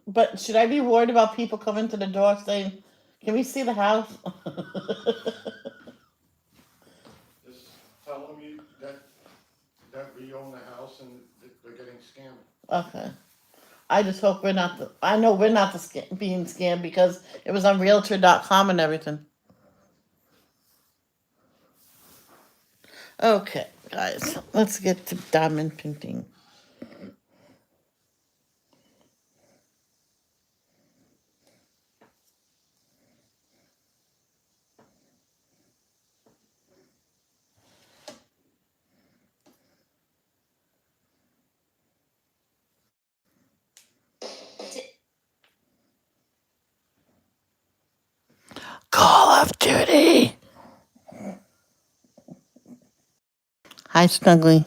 But should I be worried about people coming to the door saying, "Can we see the house?" Just tell them that we own the house and that they're getting scammed. Okay. I just hope we're not. I know we're not being scammed because it was on Realtor.com and everything. Okay, guys, let's get to diamond painting. Call of Duty. Hi, Snuggly.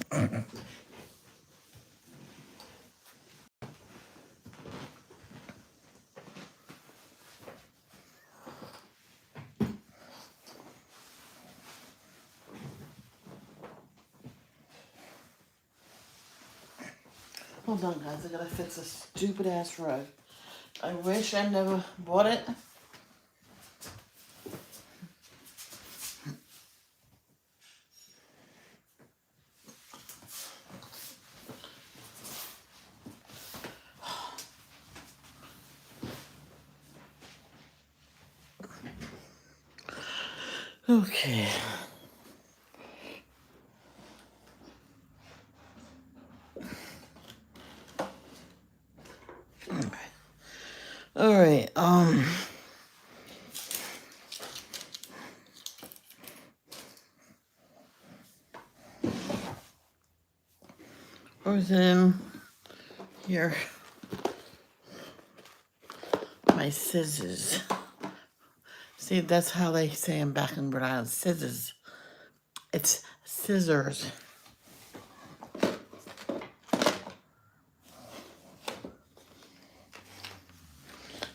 Hold on, guys. I gotta fix this stupid ass rug. I wish I never bought it. Okay. All right. Where's in here? My scissors. See, that's how they say I'm back in Rhode Island. Scissors. It's scissors.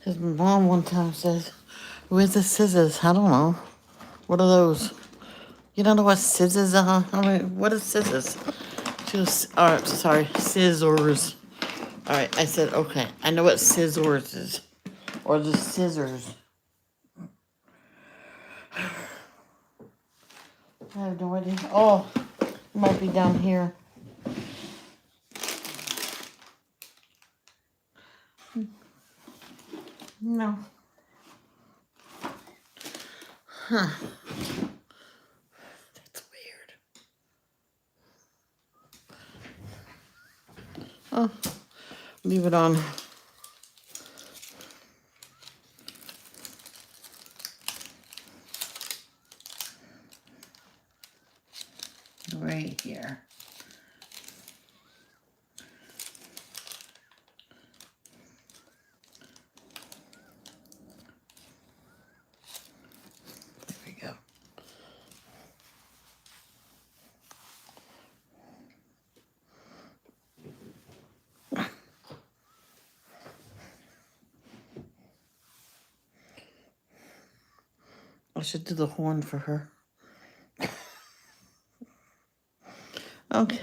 His mom one time says, "Where's the scissors?" I don't know. What are those? You don't know what scissors are? I mean, what is scissors? She was, sorry, scissors. All right, I said, okay, I know what scissors is. Or the scissors. I have no idea. Oh, it might be down here. No. Huh. That's weird. Oh, leave it on. Right here. There we go. I should do the horn for her. Okay.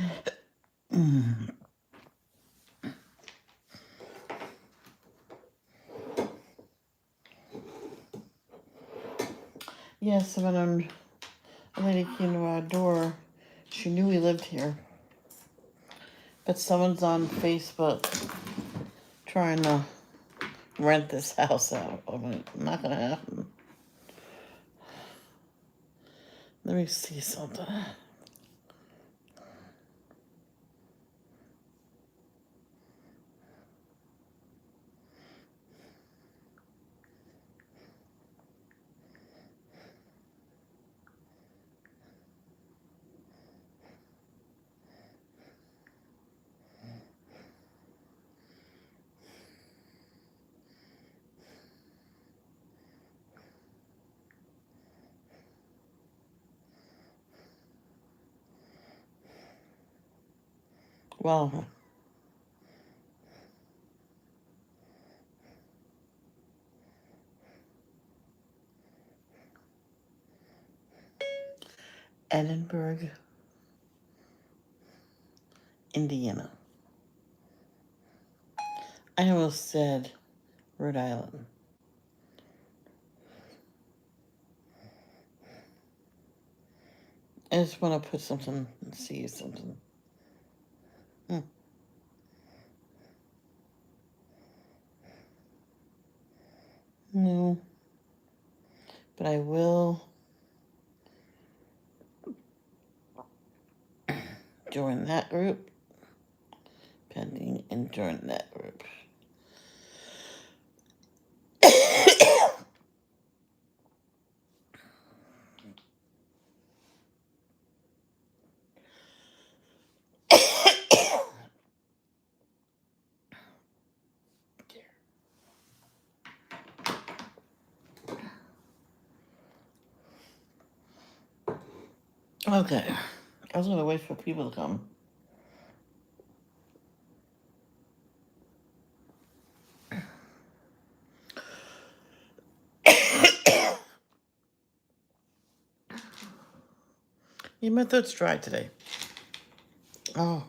Yes, when a lady came to our door, she knew we lived here. But someone's on Facebook trying to rent this house out. I mean, not gonna happen. Let me see something. Well, Edinburgh, Indiana. I almost said Rhode Island. I just want to put something and see something. No. But I will join that group. Pending and join that group. Okay. I was gonna wait for people to come. Yeah, my throat's dry today. Oh.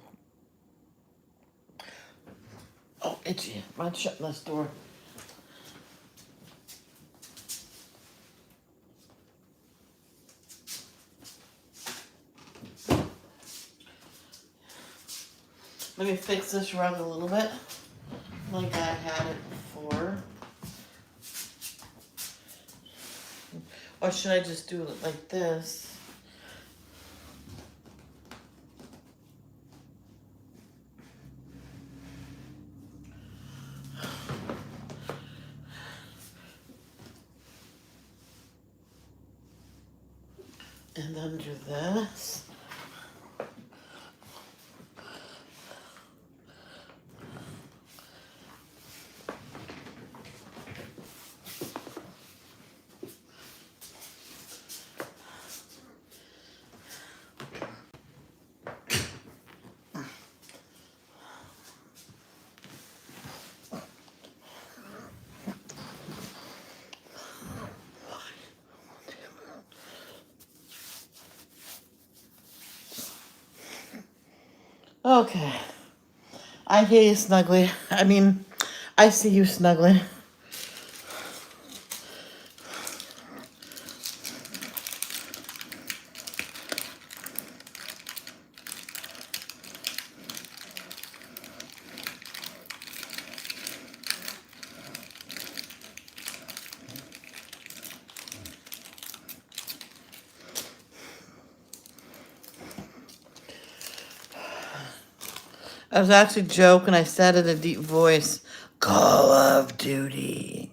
Oh, itchy. Mind shutting this door. Let me fix this rug a little bit, like I had it before. Or should I just do it like this? And then do this. Okay. I hear you, Snuggly. I mean, I see you, Snuggly. I was actually joking. I said in a deep voice, Call of Duty.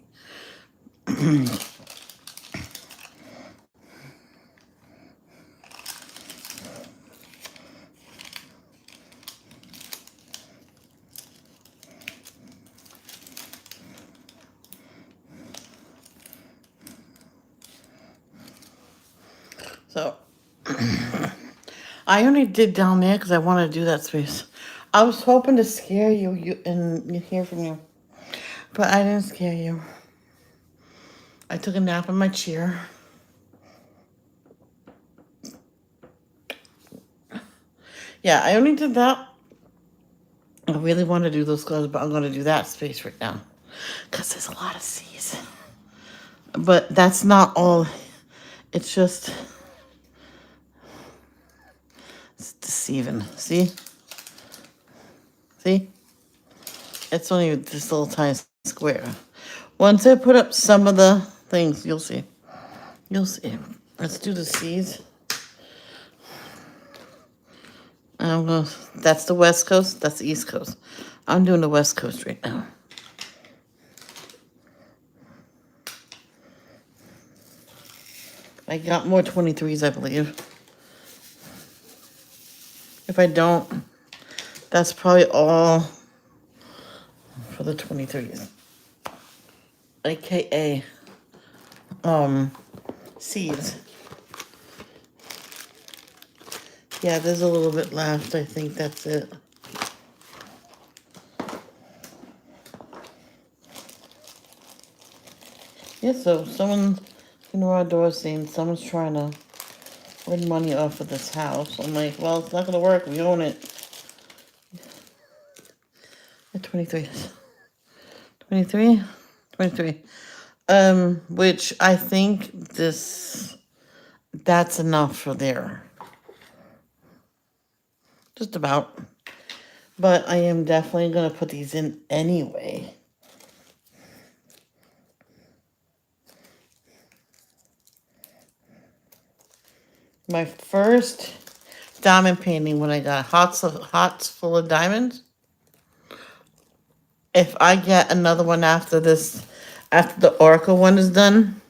So, I only did down there because I wanted to do that space. I was hoping to scare you and hear from you, but I didn't scare you. I took a nap in my chair. Yeah, I only did that. I really want to do those clothes, but I'm going to do that space right now because there's a lot of C's. But that's not all. It's just it's deceiving. See? See? It's only this little tiny square. Once I put up some of the things, you'll see. You'll see. Let's do the C's. That's the West Coast. That's the East Coast. I'm doing the West Coast right now. I got more 23s, I believe. If I don't, that's probably all for the 23s. AKA, seeds. Yeah, there's a little bit left. I think that's it. Yeah, so someone in our door saying someone's trying to win money off of this house. I'm like, well, it's not going to work. We own it. At 23. 23, 23. Which I think that's enough for there. Just about. But I am definitely gonna put these in anyway. My first diamond painting when I got hots full of diamonds. If I get another one after this, after the Oracle one is done,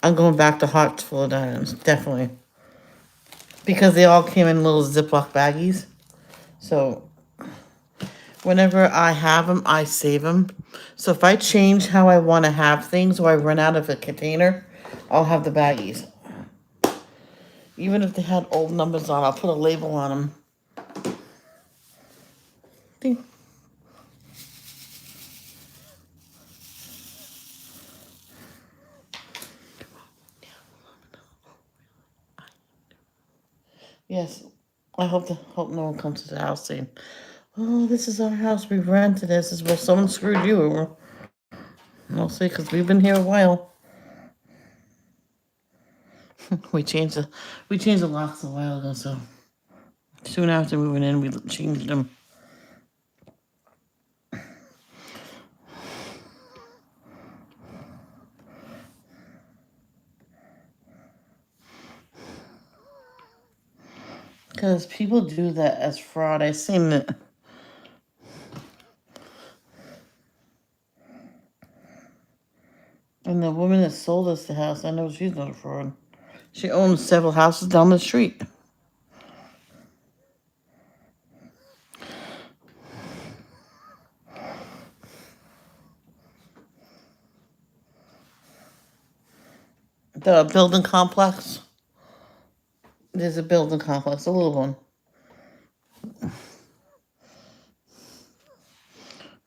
I'm going back to Hearts Full of Diamonds, definitely. Because they all came in little Ziploc baggies. So whenever I have them, I save them. So if I change how I want to have things or I run out of a container, I'll have the baggies. Even if they had old numbers on, I'll put a label on them. Ding. Yes, I hope no one comes to the house saying, "Oh, this is our house. We rented this. Is well, someone screwed you." Or I'll say, "Because we've been here a while. we changed the locks a while ago. So soon after moving in, we changed them." Because people do that as fraud. I seen it. And the woman that sold us the house, I know she's not a fraud. She owns several houses down the street. The building complex. There's a building complex, a little one.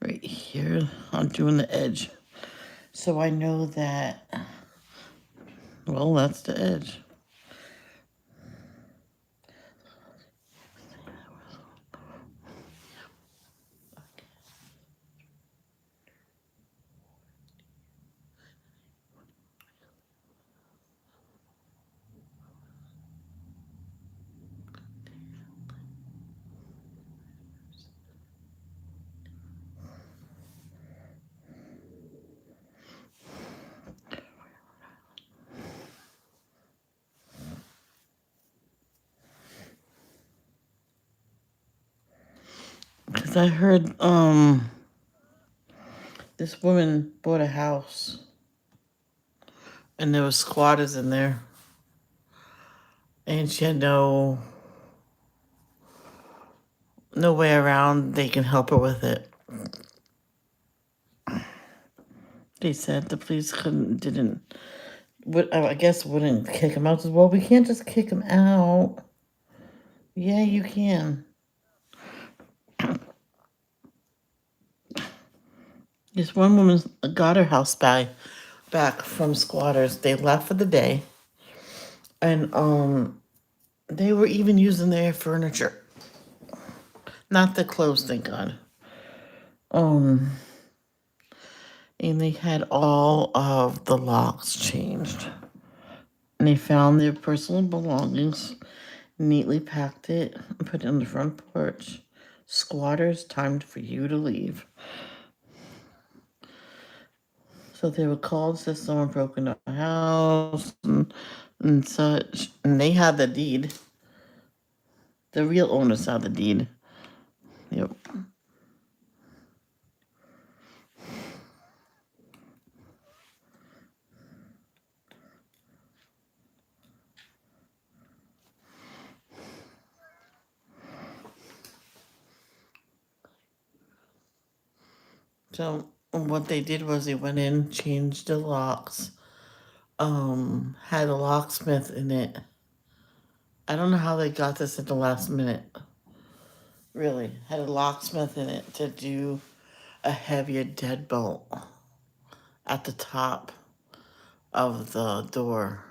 Right here, I'm doing the edge. So I know that, well, that's the edge. Because I heard, this woman bought a house and there was squatters in there. And she had no way around they can help her with it. They said the police I guess wouldn't kick him out. Says, well, we can't just kick him out. Yeah, you can. This one woman got her house back from squatters. They left for the day. And they were even using their furniture. Not the clothes, thank God. And they had all of the locks changed. And they found their personal belongings, neatly packed it, and put it on the front porch. Squatters, time for you to leave. So they were called, said someone broke into a house and such. And they had the deed. The real owners had the deed. Yep. So what they did was they went in, changed the locks, had a locksmith in it. I don't know how they got this at the last minute. Really, had a locksmith in it to do a heavier deadbolt at the top of the door.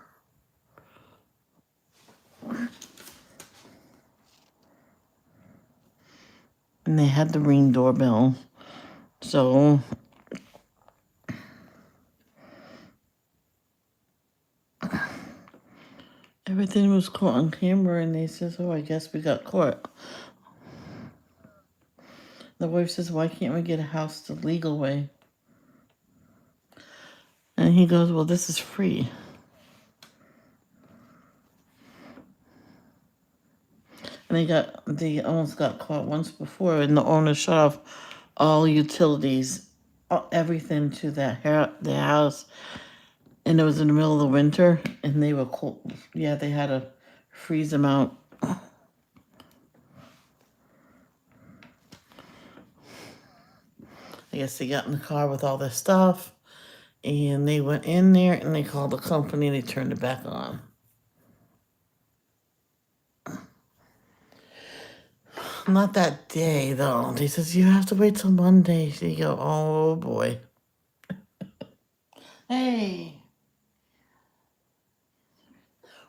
And they had the Ring doorbell. So Everything was caught on camera, and they says, "Oh, I guess we got caught." The wife says, "Why can't we get a house the legal way?" And he goes, "Well, this is free." And they almost got caught once before, and the owner shut off all utilities, everything to the house, and it was in the middle of the winter, and they were cold. Yeah, they had to freeze them out. I guess they got in the car with all their stuff, and they went in there, and they called the company, and they turned it back on. Not that day, though. They says, "You have to wait till Monday." So you go, "Oh, boy." Hey,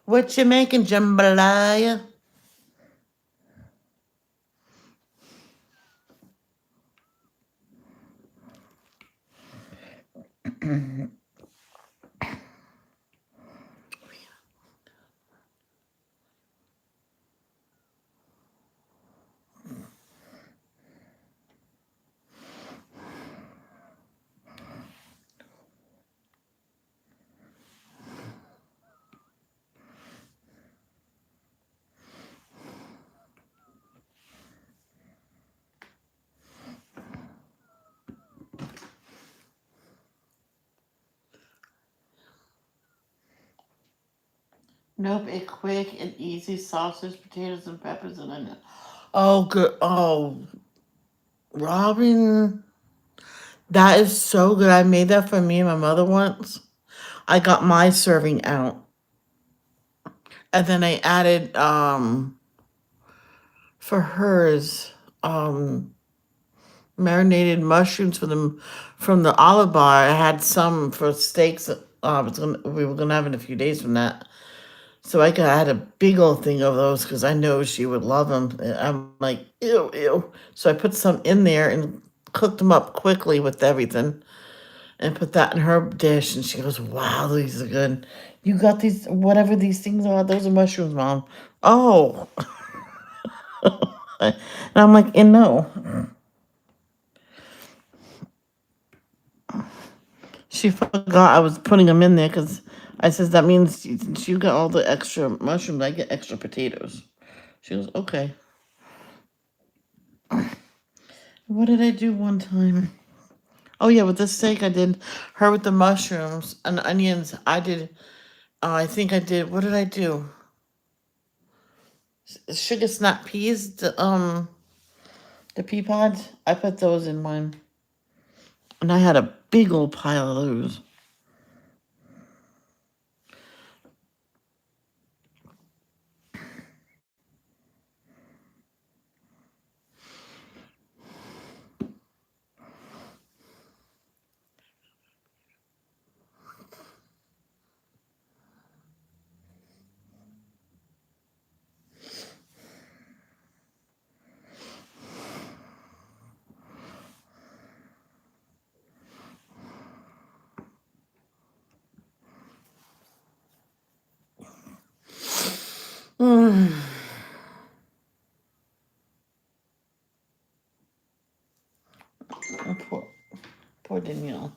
what you making, jambalaya? Nope, a quick and easy sausage, potatoes, and peppers and onion. Oh, good. Oh, Robin, that is so good. I made that for me and my mother once. I got my serving out, and then I added for hers marinated mushrooms from the olive bar. I had some for steaks. We were gonna have in a few days from that. So I had a big old thing of those because I know she would love them. I'm like, ew, ew. So I put some in there and cooked them up quickly with everything and put that in her dish. And she goes, "Wow, these are good. You got these, whatever these things are, those are mushrooms, Mom." Oh. And I'm like, no. She forgot I was putting them in there because I says, "That means since you got all the extra mushrooms, I get extra potatoes." She goes, "Okay." What did I do one time? Oh yeah, with the steak I did her with the mushrooms and onions. I did. I think I did. What did I do? Sugar snap peas. The pea pods. I put those in mine, and I had a big old pile of those. Mm. Poor, poor Danielle.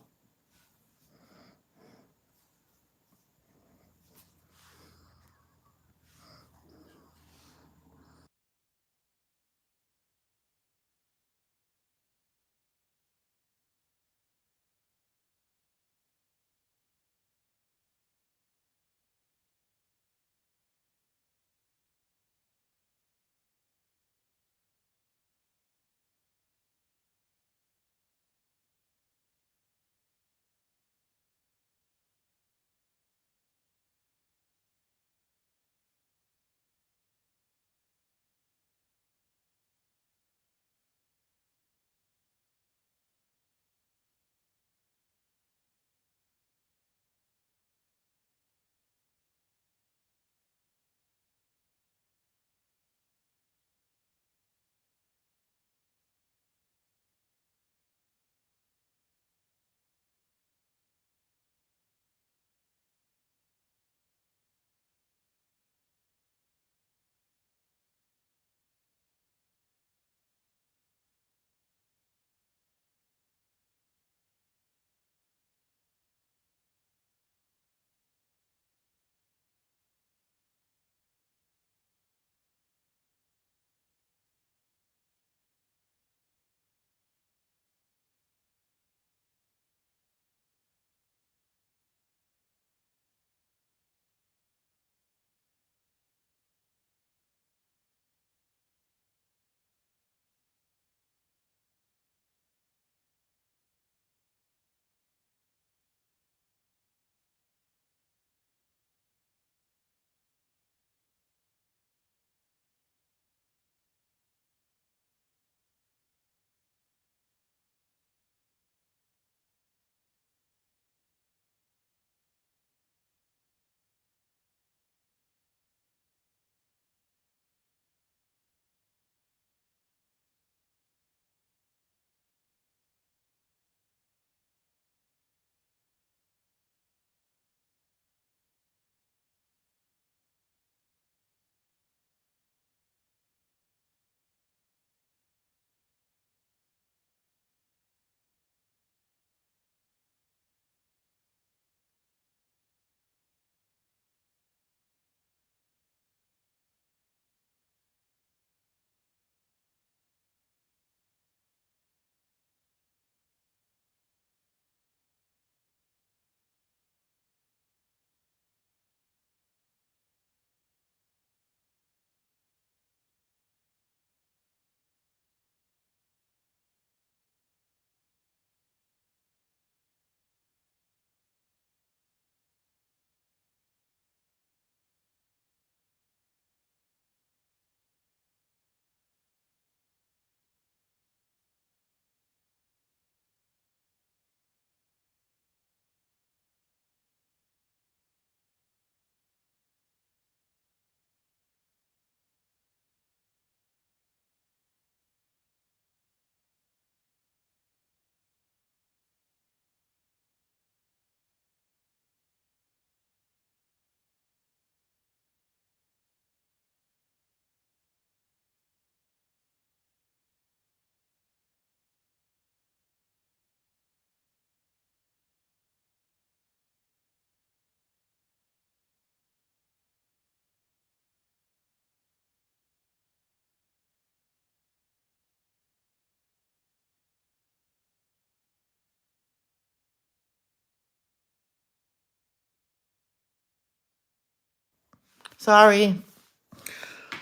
Sorry.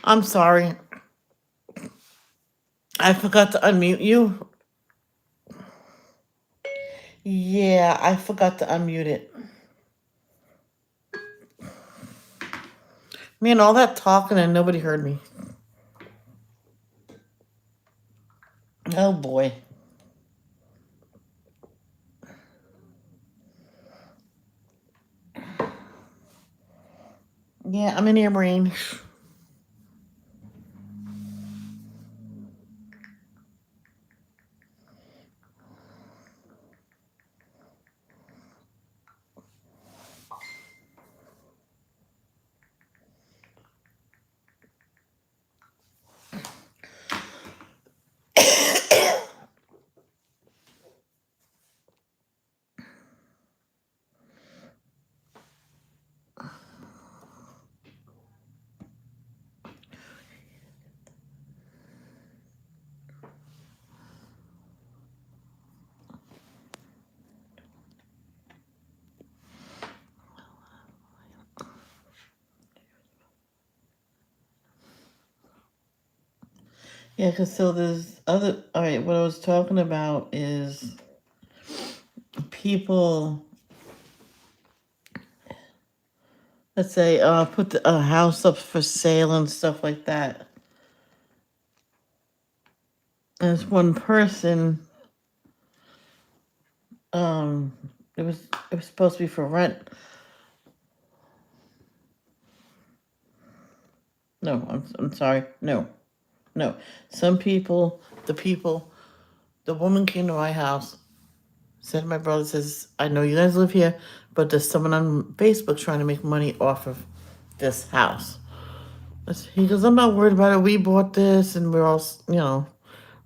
I'm sorry. I forgot to unmute you. Yeah, I forgot to unmute it. Man, all that talking and nobody heard me. Oh boy. Yeah, I'm in your brain. Yeah, because so there's other. All right, what I was talking about is people, let's say, put a house up for sale and stuff like that. And this one person, um, it was supposed to be for rent. No, I'm sorry. No. Some people, the woman came to my house, said to my brother, says, I know you guys live here, but there's someone on Facebook trying to make money off of this house. He goes, I'm not worried about it. We bought this and we're all,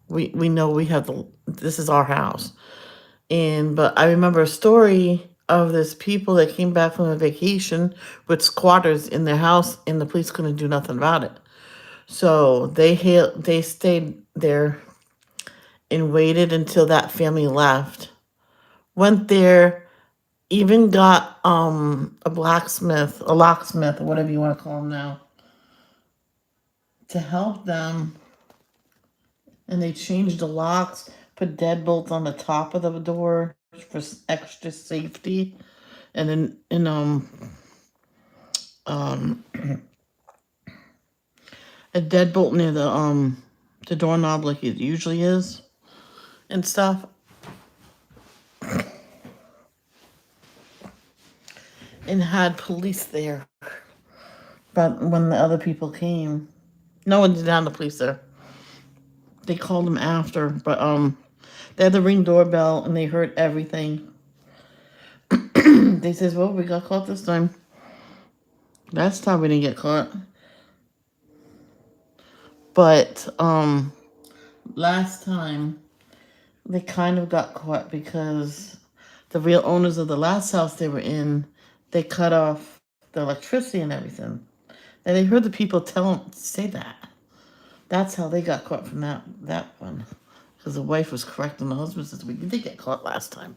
we know we have this is our house. But I remember a story of this people that came back from a vacation with squatters in their house and the police couldn't do nothing about it. So they stayed there and waited until that family left. Went there, even got a blacksmith, a locksmith, or whatever you want to call him now, to help them. And they changed the locks, put deadbolts on the top of the door for extra safety, and then a deadbolt near the doorknob like it usually is, and stuff. And had police there. But when the other people came, no one did have the police there. They called them after, but they had the Ring doorbell and they heard everything. They says, "Well, we got caught this time. Last time we didn't get caught, but last time they kind of got caught because the real owners of the last house they were in, they cut off the electricity and everything. And they heard the people say that. That's how they got caught from that one. Because the wife was correcting the husband, says, we did get caught last time."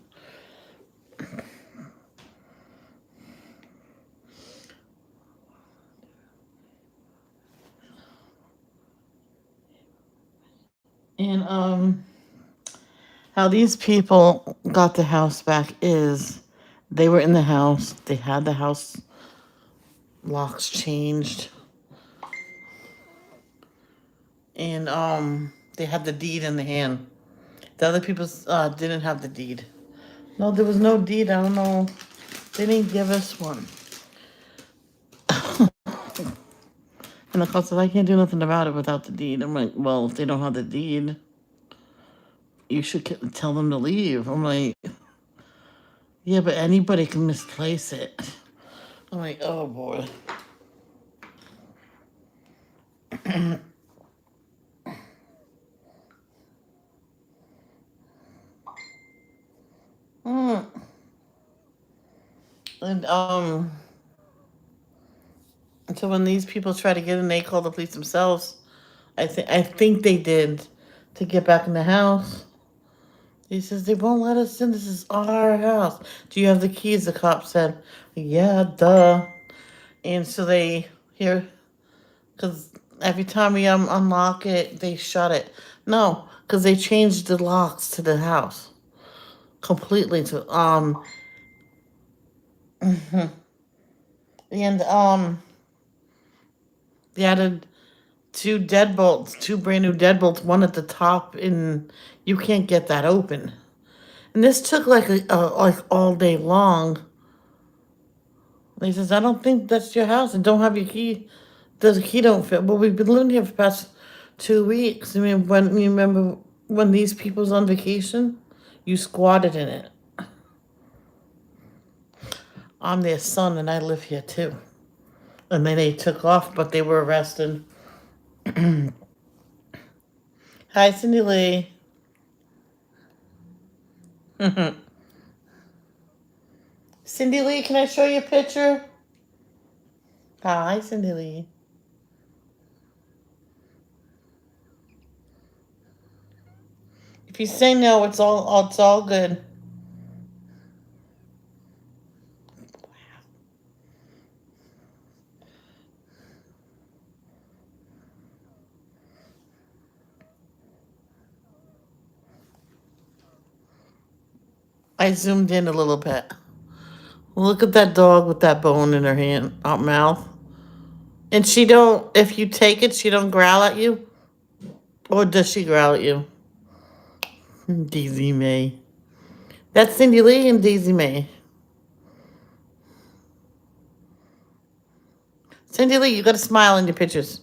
And how these people got the house back is they were in the house, they had the house locks changed, and they had the deed in the hand. The other people didn't have the deed. No, there was no deed. I don't know. They didn't give us one. And the cop said, I can't do nothing about it without the deed. I'm like, well, if they don't have the deed, you should tell them to leave. I'm like, yeah, but anybody can misplace it. I'm like, oh boy. Mm. And so when these people try to get in, they call the police themselves. I think they did to get back in the house. He says they won't let us in. This is our house. Do you have the keys? The cop said, yeah, duh. And so Here, because every time we unlock it, they shut it. No, because they changed the locks to the house completely to and they added two deadbolts, two brand new deadbolts, one at the top, and you can't get that open. And this took like all day long. He says, I don't think that's your house and don't have your key. The key don't fit. Well, we've been living here for the past 2 weeks. I mean, when you remember when these people's on vacation, you squatted in it. I'm their son and I live here too. And then they took off, but they were arrested. Hi, Cindy Lee. Cindy Lee, can I show you a picture? Hi, Cindy Lee. If you say no, it's all good. I zoomed in a little bit. Look at that dog with that bone in her hand, mouth. And she don't. If you take it, she don't growl at you, or does she growl at you? Daisy May. That's Cindy Lee and Daisy May. Cindy Lee, you got a smile in your pictures.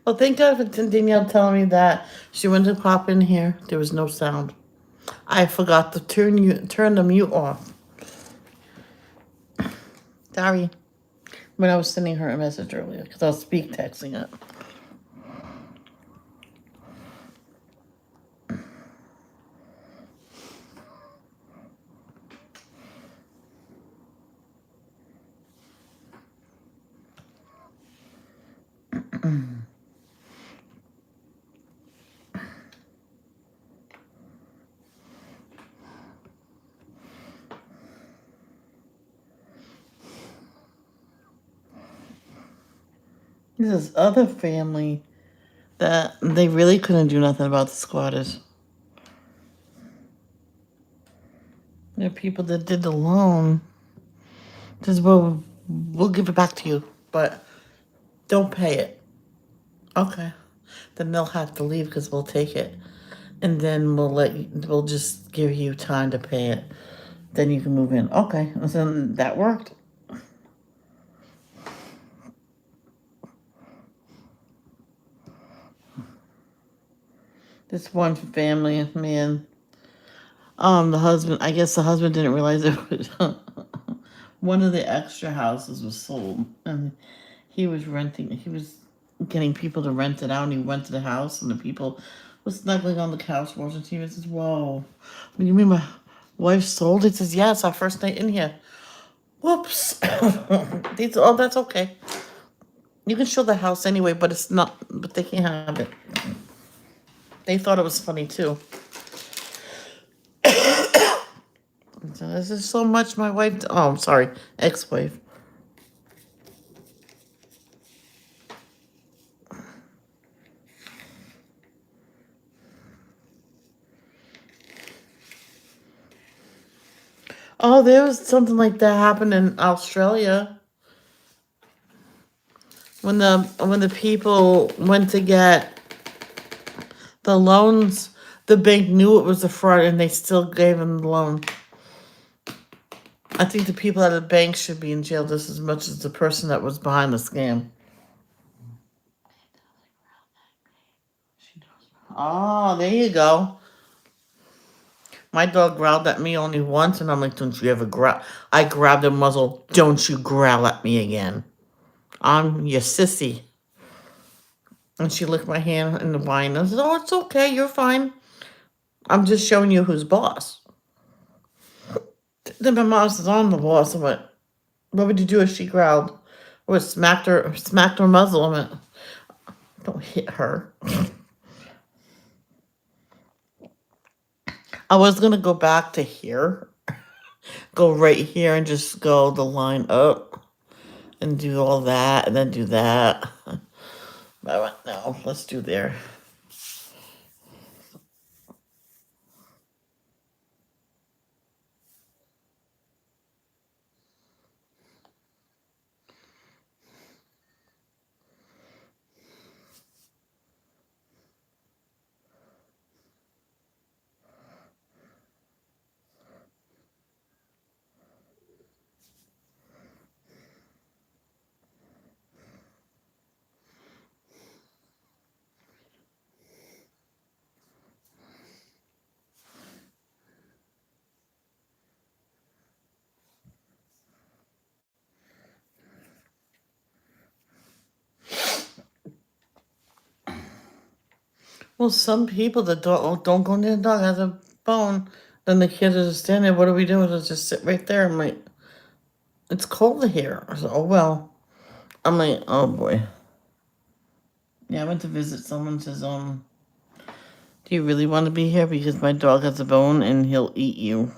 Well, thank God for Danielle telling me that she went to pop in here. There was no sound. I forgot to turn the mute off. Sorry. When I was sending her a message earlier, because I was speak texting it. This other family that they really couldn't do nothing about the squatters. There are people that did the loan. Says, well, we'll give it back to you, but don't pay it. Okay. Then they'll have to leave because we'll take it. And then we'll just give you time to pay it. Then you can move in. Okay. So that worked. This one family, man. The husband, I guess the husband didn't realize it was one of the extra houses was sold, and he was getting people to rent it out, and he rented the house, and the people was snuggling on the couch watching TV. Says, "Whoa, you mean my wife sold it?" Says, "Yes, our first night in here." Whoops. Oh, that's okay. You can show the house anyway, but it's not. But they can't have it. They thought it was funny too. So this is so much my wife. Oh, I'm sorry, ex-wife. Oh, there was something like that happened in Australia when the people went to get the loans. The bank knew it was a fraud, and they still gave them the loan. I think the people at the bank should be in jail just as much as the person that was behind the scam. Oh, there you go. My dog growled at me only once, and I'm like, don't you ever growl. I grabbed her muzzle. Don't you growl at me again. I'm your sissy. And she licked my hand in the wine. I said, oh, it's okay. You're fine. I'm just showing you who's boss. Then my mom says, I'm the boss. I went, what would you do if she growled? Or smacked her muzzle. I went, don't hit her. I was going to go back to here. Go right here and just go the line up. And do all that. And then do that. But I went, no, let's do there. Well, some people that don't go near the dog has a bone. Then the kid is standing there. What are we doing? Let's just sit right there. I'm like, it's cold here. I said, oh well. I'm like, oh boy. Yeah, I went to visit someone. Says, do you really want to be here? Because my dog has a bone and he'll eat you.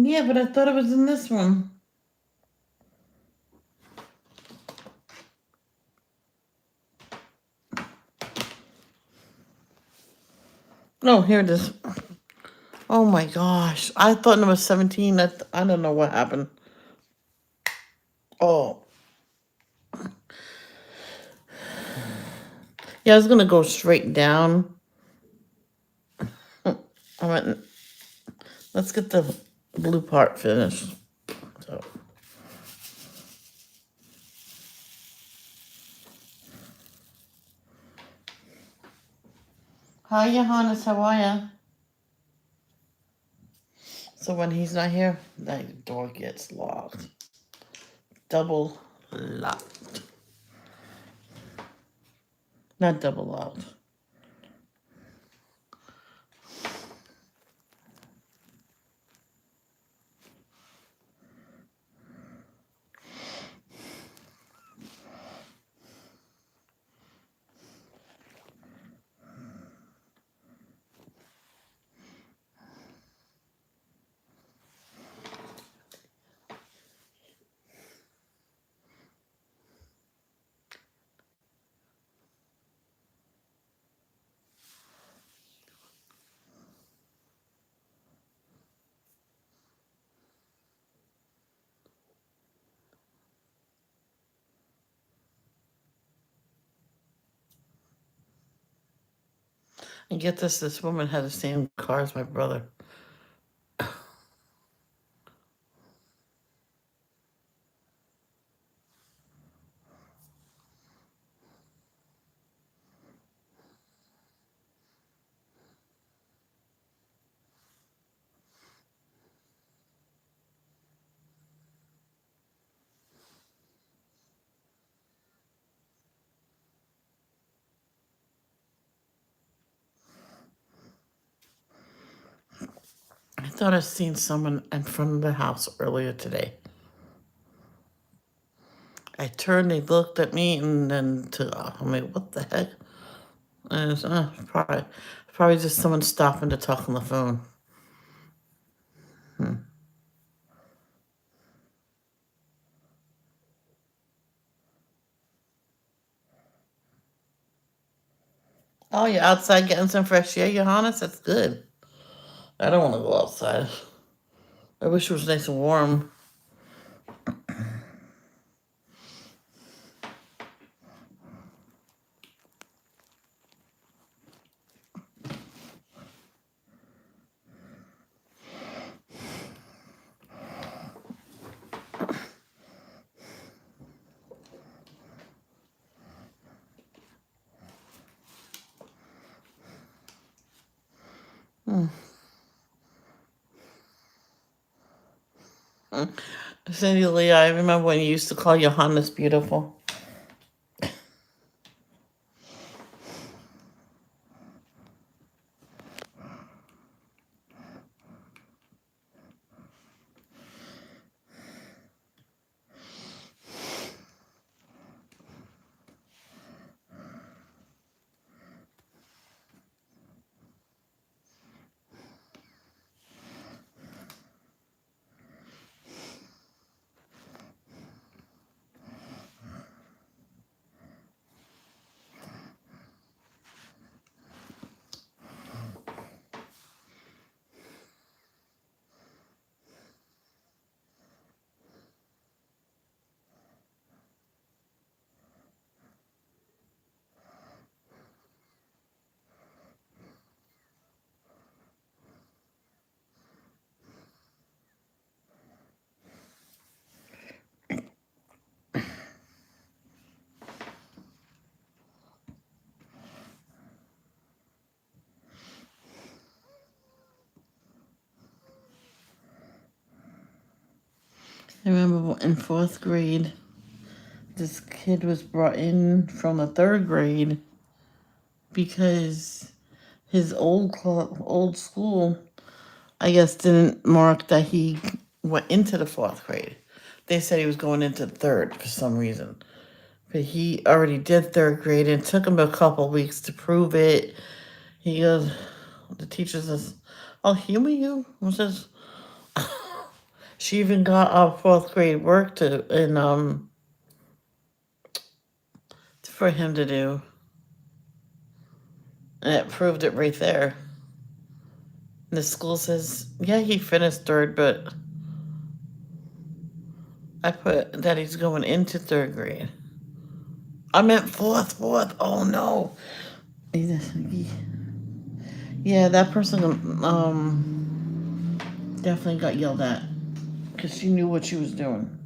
Yeah, but I thought it was in this one. No, here it is. Oh my gosh. I thought number 17. I don't know what happened. Oh. Yeah, I was going to go straight down. I went, let's get the blue part finished. So. Hi, Johannes. How are ya? So when he's not here, that door gets locked. Double locked. Not double locked. And get this woman had the same car as my brother. I thought I seen someone in front of the house earlier today. I turned, they looked at me, and then took off. I'm like, what the heck? And it's, probably just someone stopping to talk on the phone. Oh, you're outside getting some fresh air, Johannes? That's good. I don't want to go outside. I wish it was nice and warm. Cindy Lee, I remember when you used to call Johannes beautiful. I remember in fourth grade, this kid was brought in from the third grade because his old school, I guess, didn't mark that he went into the fourth grade. They said he was going into third for some reason. But he already did third grade, and it took him a couple weeks to prove it. He goes, the teacher says, I'll humor you. He says, she even got our fourth grade work for him to do. And it proved it right there. And the school says, yeah, he finished third, but I put that he's going into third grade. I meant fourth. Oh no. Yeah, that person definitely got yelled at because she knew what she was doing.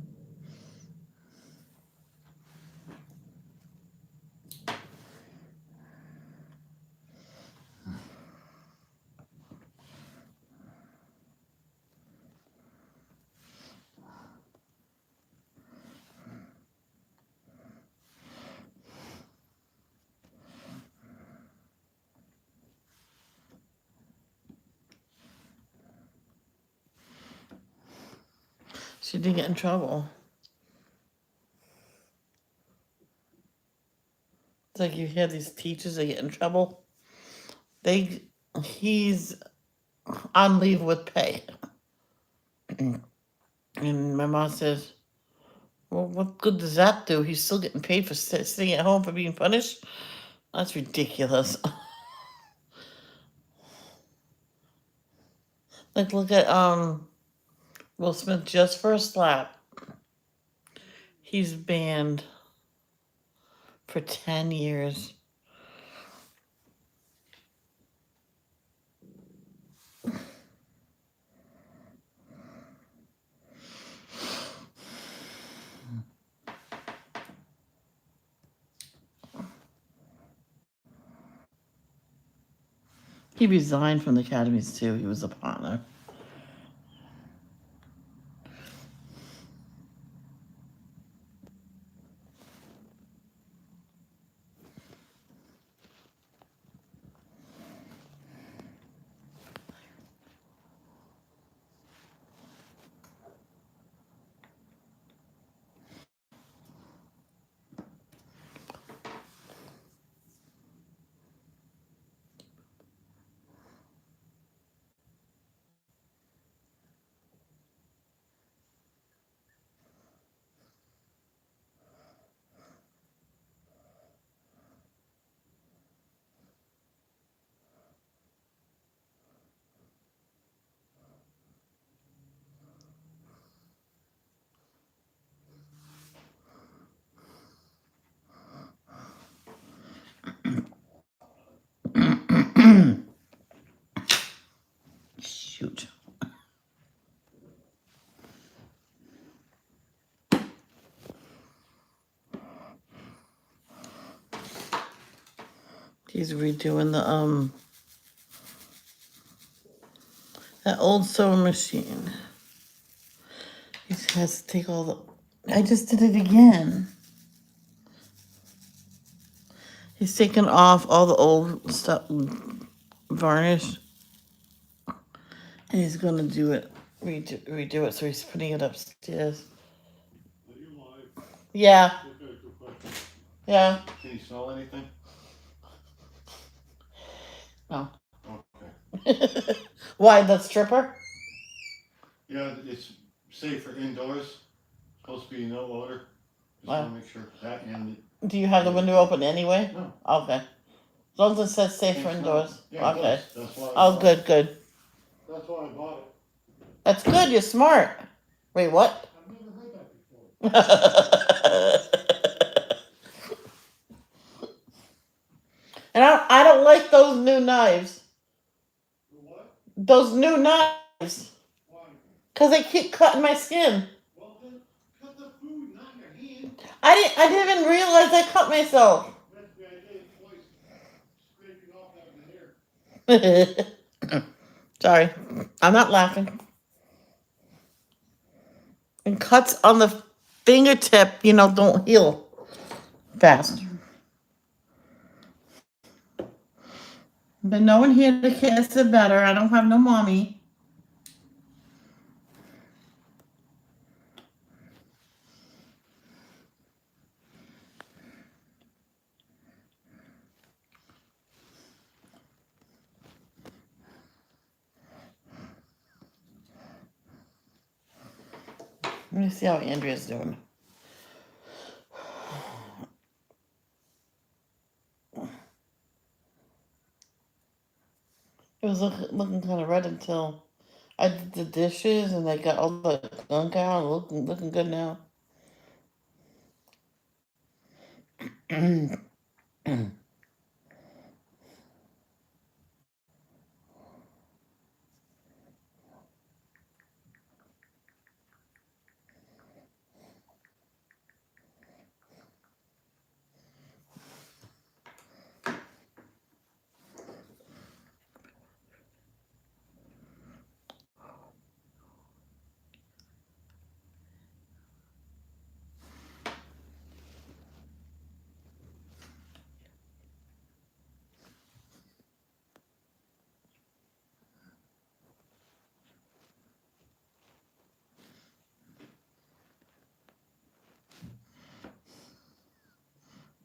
She did get in trouble. It's like you hear these teachers that get in trouble. He's on leave with pay. And my mom says, well, what good does that do? He's still getting paid for sitting at home for being punished? That's ridiculous. Like, look at Will Smith just for a slap. He's banned for 10 years. He resigned from the academies too. He was a partner. Shoot. He's redoing the That old sewing machine. He has to take all the. I just did it again. He's taken off all the old stuff, varnish, and he's gonna do it, redo it. So he's putting it upstairs. Are you live? Yeah, Okay, good question. yeah. Can you smell anything? No. Okay. Why the stripper? Yeah, it's safe for indoors. Supposed to be no odor. Just Wow. want to make sure that and Do you have the window open anyway? no. Okay. As long as it says safe for Can't smell it. indoors. Yeah, it Okay. does. That's why I Oh, bought good, it. good. That's why I bought it. That's good. You're smart. Wait, what? I've never heard that before. And I don't like those new knives. What? Those new knives. Why? Because they keep cutting my skin. Well, then cut the food, not your hand. I didn't even realize I cut myself. That's the idea. Twice scraping off that hair. Sorry. I'm not laughing. And cuts on the fingertip, don't heal fast. But no one here to kiss it better. I don't have no mommy. Let me see how Andrea's doing. It was looking kind of red until I did the dishes and I got all the gunk out. Looking good now.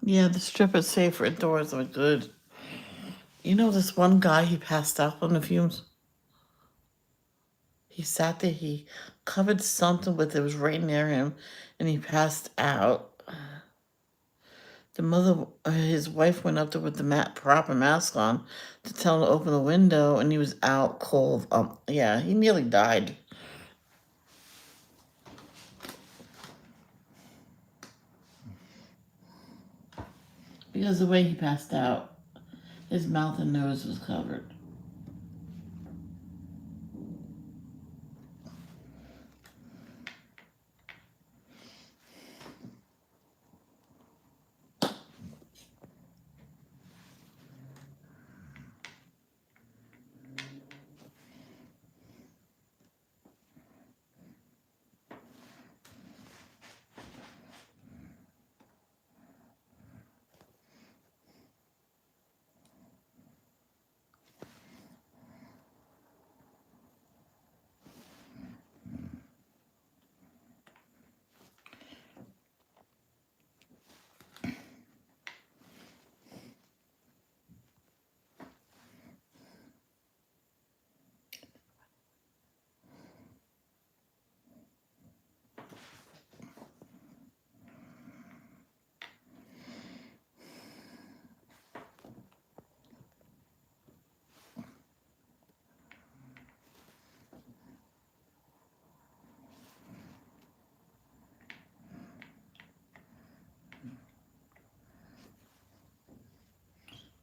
Yeah, the stripper safer indoors are good. You know this one guy, he passed out on the fumes? He sat there, he covered something with it was right near him, and he passed out. The mother, his wife went up there with the proper mask on to tell him to open the window, and he was out cold. Yeah, he nearly died. Because the way he passed out, his mouth and nose was covered.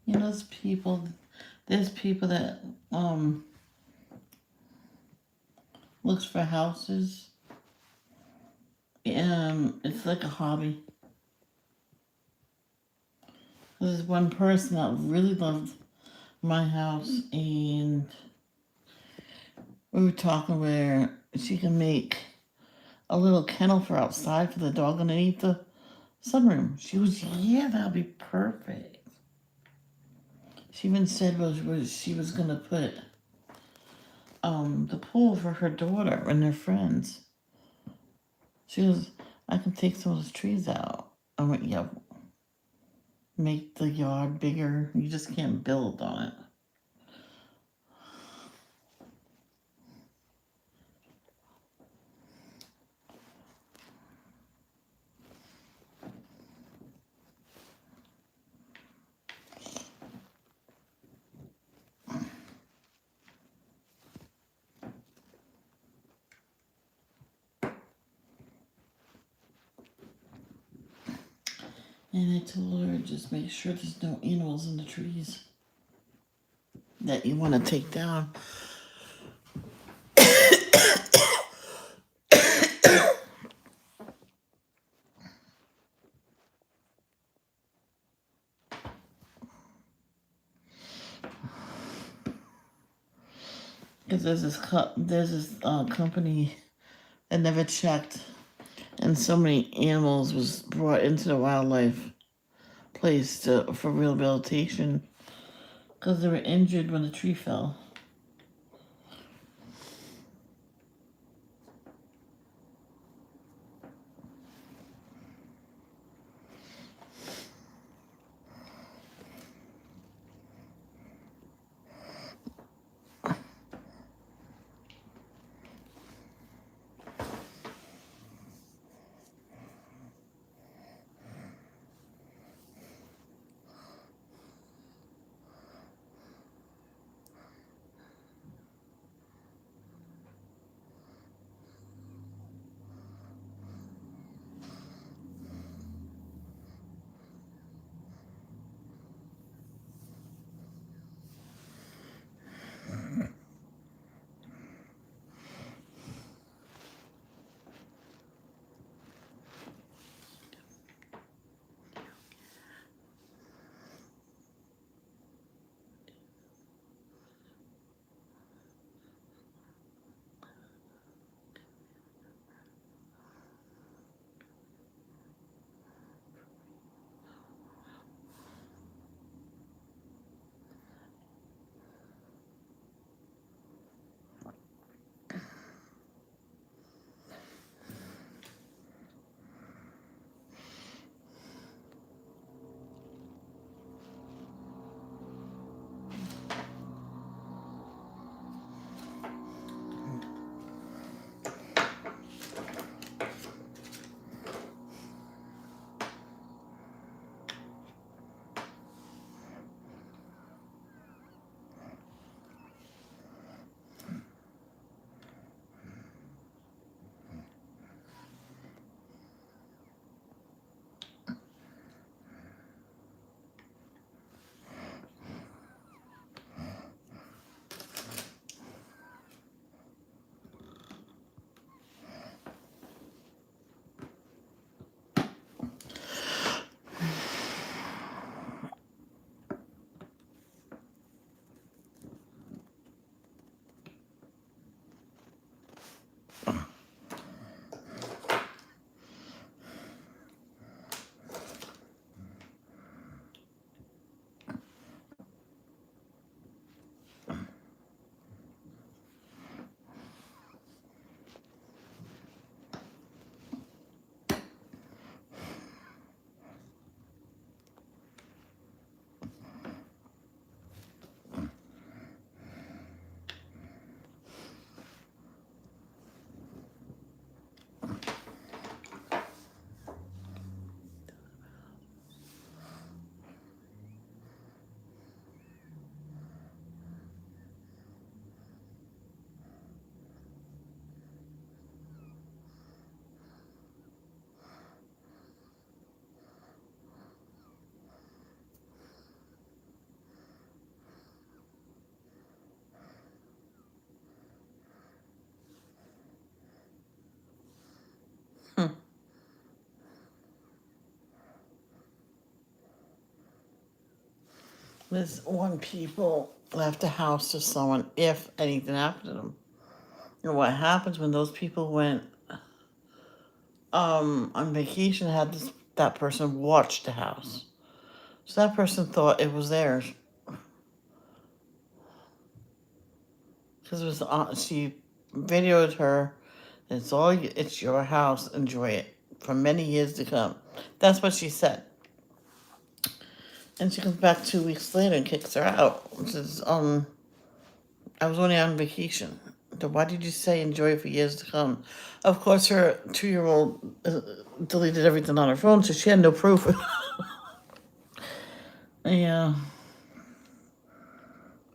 You know, there's people that looks for houses. It's like a hobby. There's one person that really loved my house, and we were talking where she can make a little kennel for outside for the dog underneath the sunroom. She was, yeah, that'll be perfect. She even said was she was gonna put the pool for her daughter and her friends. She goes, I can take some of those trees out. I went, yeah, make the yard bigger. You just can't build on it. And I told her, just make sure there's no animals in the trees that you want to take down. Because there's this company that never checked, and so many animals was brought into the wildlife place for rehabilitation because they were injured when the tree fell. There's one people left a house to someone if anything happened to them. And what happens when those people went on vacation, had that person watch the house. So that person thought it was theirs. Because it was she videoed her. It's your house. Enjoy it for many years to come. That's what she said. And she comes back 2 weeks later and kicks her out. Says, I was only on vacation. So why did you say enjoy it for years to come? Of course, her 2-year-old deleted everything on her phone, so she had no proof. Yeah,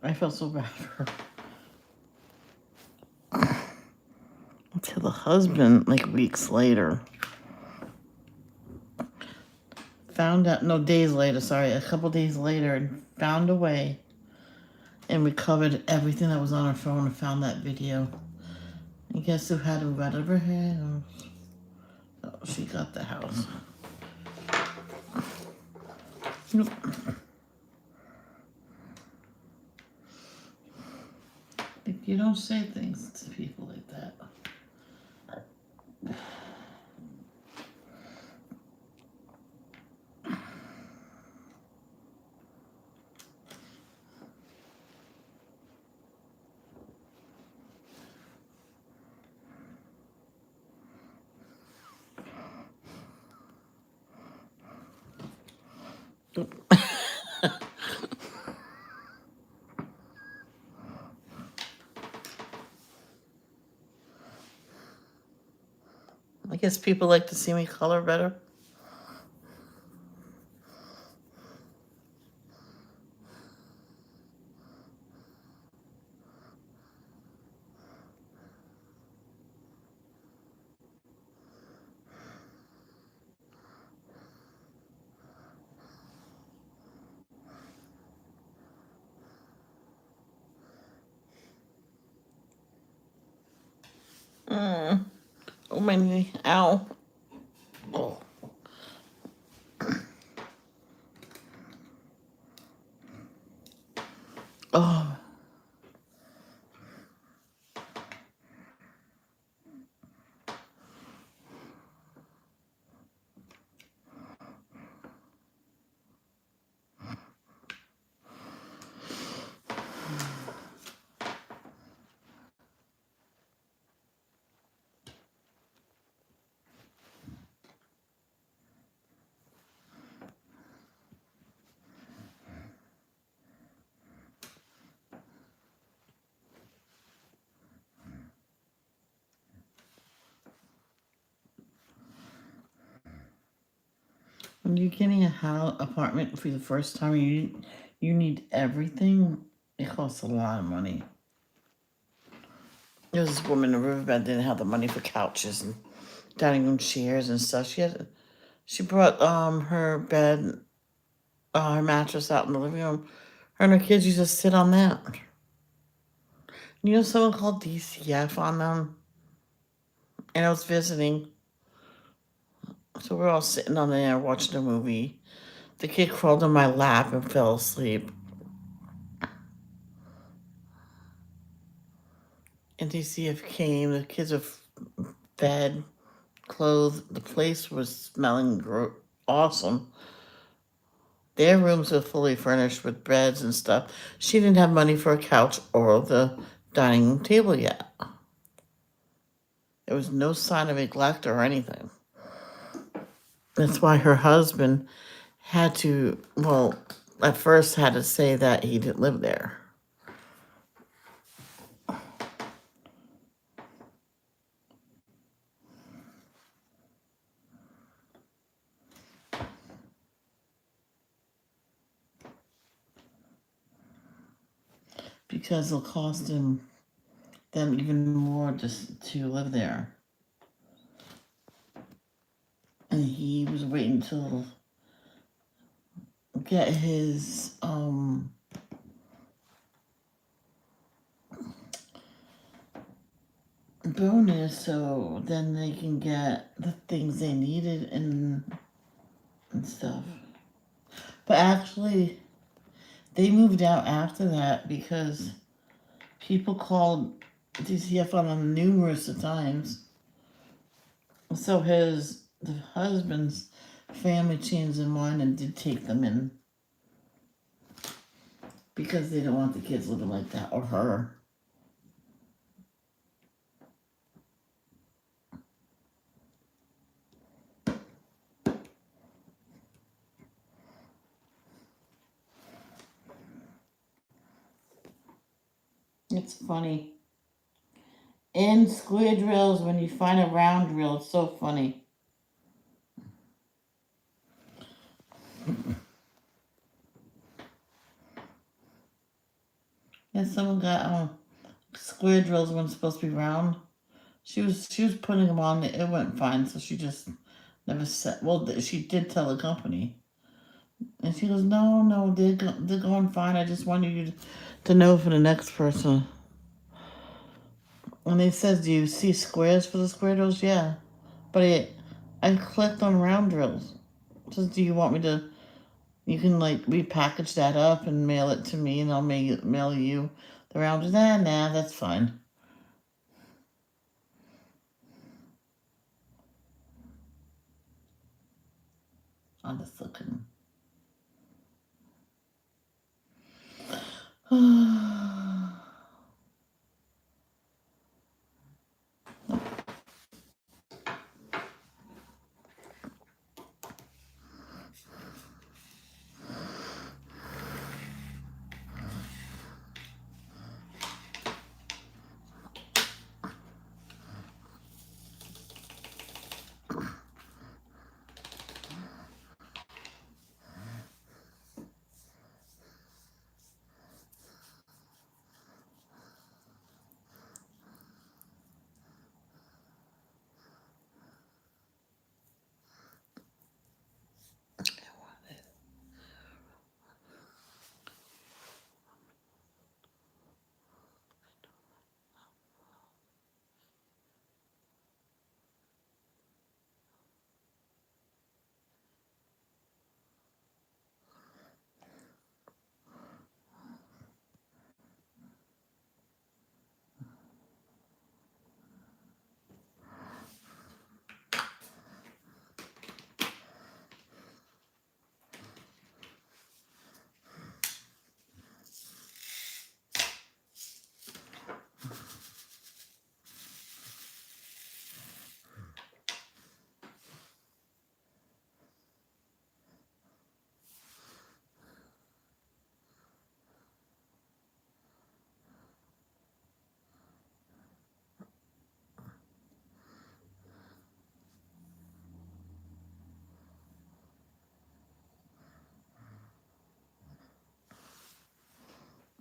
I felt so bad for her. Until the husband, like weeks later, found out, no, days later, sorry, a couple days later, found a way and recovered everything that was on her phone and found that video. And guess who had it right over her head? Oh, she got the house. Nope. You don't say things to people like that. I guess people like to see me color better. Oh, my knee. Ow. Oh. Oh. When you're getting a house apartment for the first time, you need everything. It costs a lot of money. There was this woman in Riverbend didn't have the money for couches and dining room chairs and stuff. She brought her bed, her mattress out in the living room. Her and her kids used to sit on that. You know, someone called DCF on them, and I was visiting. So we're all sitting on there watching a movie. The kid crawled in my lap and fell asleep. And DCF came. The kids were fed, clothed. The place was smelling awesome. Their rooms were fully furnished with beds and stuff. She didn't have money for a couch or the dining room table yet. There was no sign of neglect or anything. That's why her husband had to, well, at first had to say that he didn't live there. Because it'll cost them even more just to live there. And he was waiting to get his bonus so then they can get the things they needed and stuff. But actually, they moved out after that because people called DCF on them numerous of times. So the husband's family changed their mind and did take them in because they don't want the kids living like that or her. It's funny. In square drills, when you find a round drill, it's so funny. Yeah, someone got square drills when it's supposed to be round. She was putting them on. It went fine, so she just never said. Well, she did tell the company, and she goes, "No, they're going fine. I just wanted you to know for the next person." And he says, "Do you see squares for the square drills?" Yeah, but I clicked on round drills. It says, "Do you want me to? You can like repackage that up and mail it to me, and I'll mail you the round." Nah, that's fine. I'm just looking.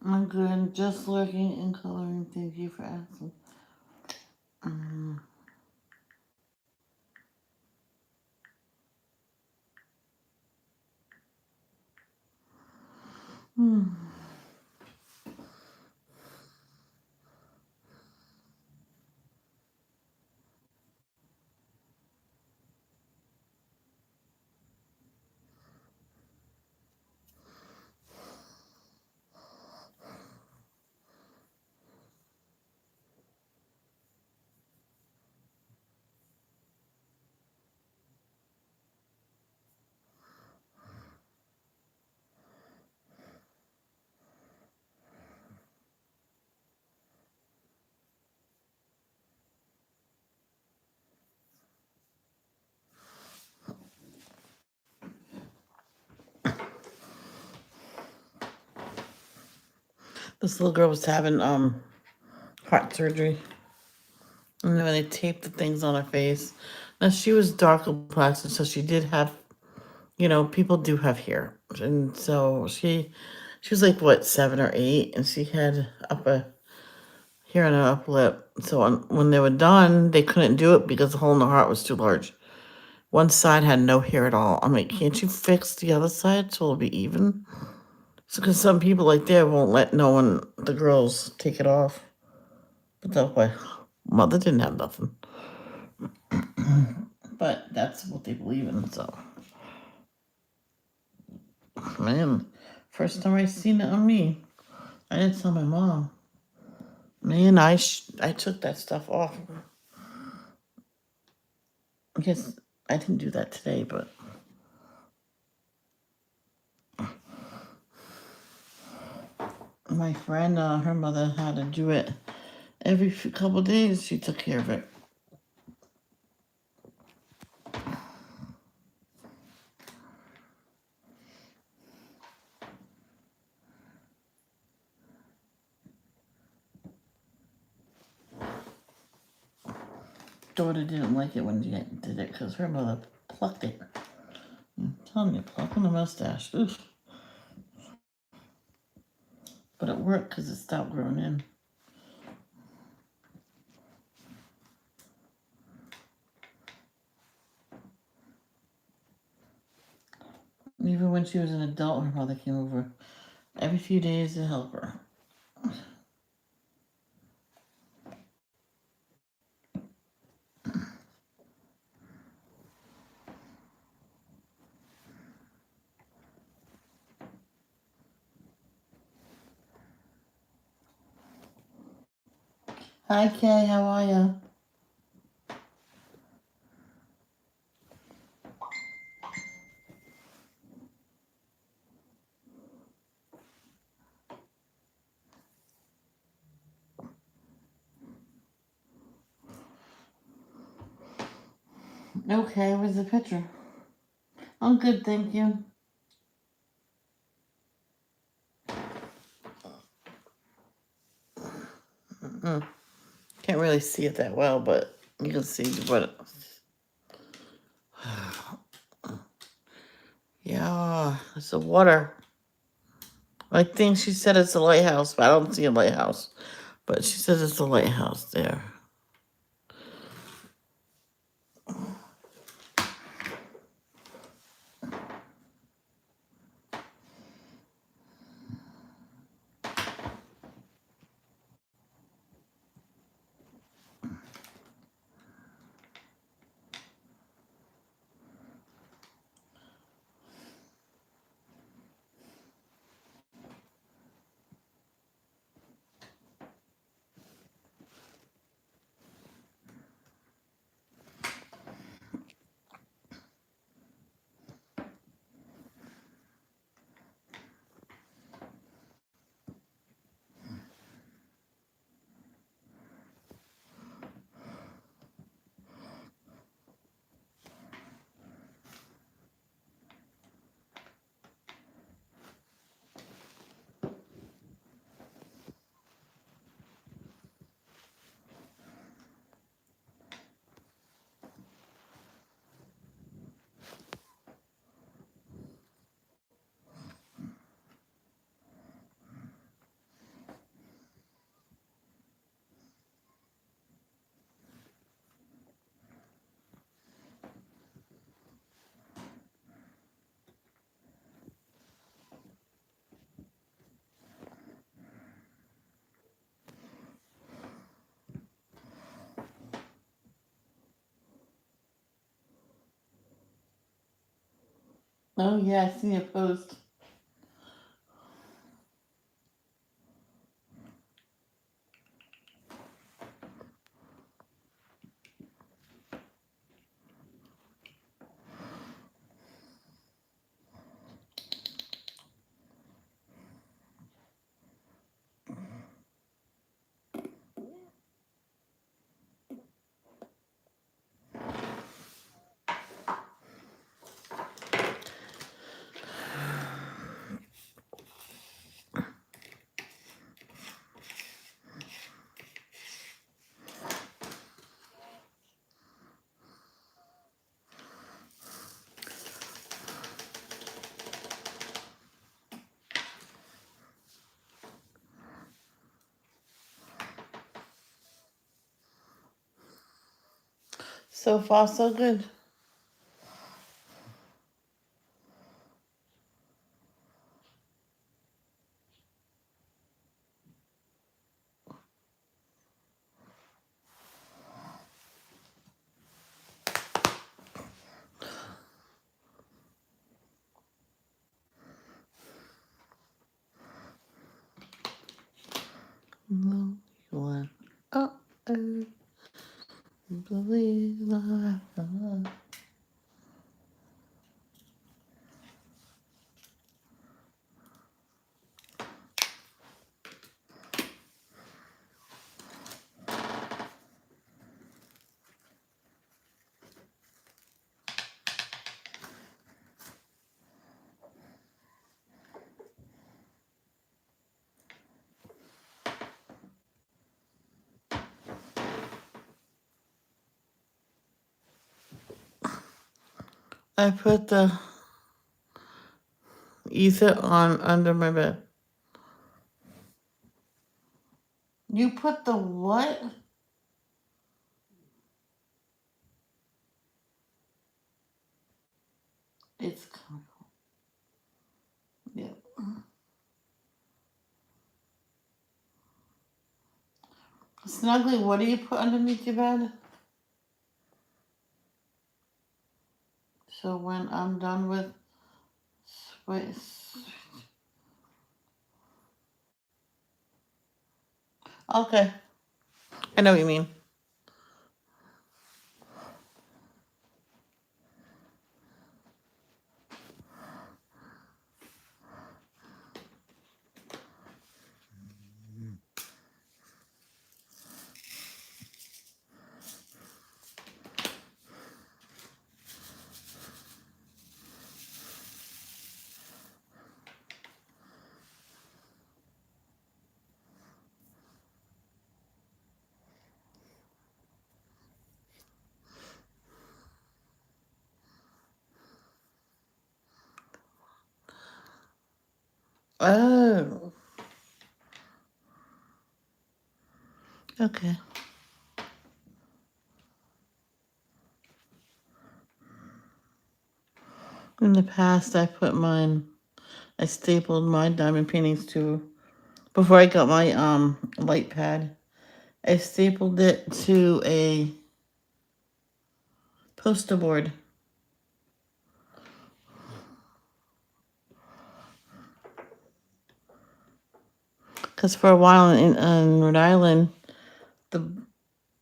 I'm good. Just lurking and coloring. Thank you for asking. This little girl was having heart surgery, and then they taped the things on her face. Now she was dark complected, so she did have, people do have hair, and so she was like what 7 or 8, and she had hair on her upper lip. So when they were done, they couldn't do it because the hole in the heart was too large. One side had no hair at all. I'm like, can't you fix the other side so it'll be even? So, because some people like that won't let the girls take it off. But that way, mother didn't have nothing. But that's what they believe in, so. Man, first time I seen it on me, I didn't tell my mom. Man, I took that stuff off. I guess I didn't do that today, but my friend, her mother had to do it every couple days. She took care of it. Daughter didn't like it when she did it because her mother plucked it. I'm telling you, plucking the mustache. Oof. But it worked because it stopped growing in. Even when she was an adult, her mother came over every few days to help her. Hi, Kay. How are you? Okay, where's the picture? I'm good, thank you. Can't really see it that well, but you can see what. Yeah, it's the water. I think she said it's a lighthouse, but I don't see a lighthouse. But she says it's a lighthouse there. Oh yeah, I see a post. So far, so good. No, you Believe life. I put the ether on under my bed. You put the what? It's coming. Yeah. Snuggly, what do you put underneath your bed? So when I'm done with wait, okay. I know what you mean. Oh, okay. In the past, I stapled my diamond paintings to, before I got my light pad, I stapled it to a poster board. Because for a while in Rhode Island, the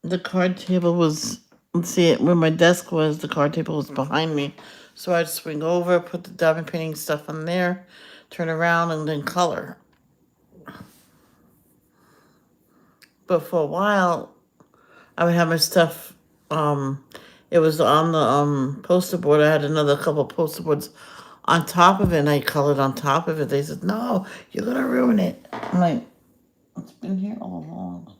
the card table was, let's see, where my desk was, the card table was behind me. So I'd swing over, put the diamond painting stuff on there, turn around, and then color. But for a while, I would have my stuff, it was on the poster board. I had another couple poster boards on top of it, and I colored on top of it. They said, no, you're going to ruin it. I'm like, it's been here all along.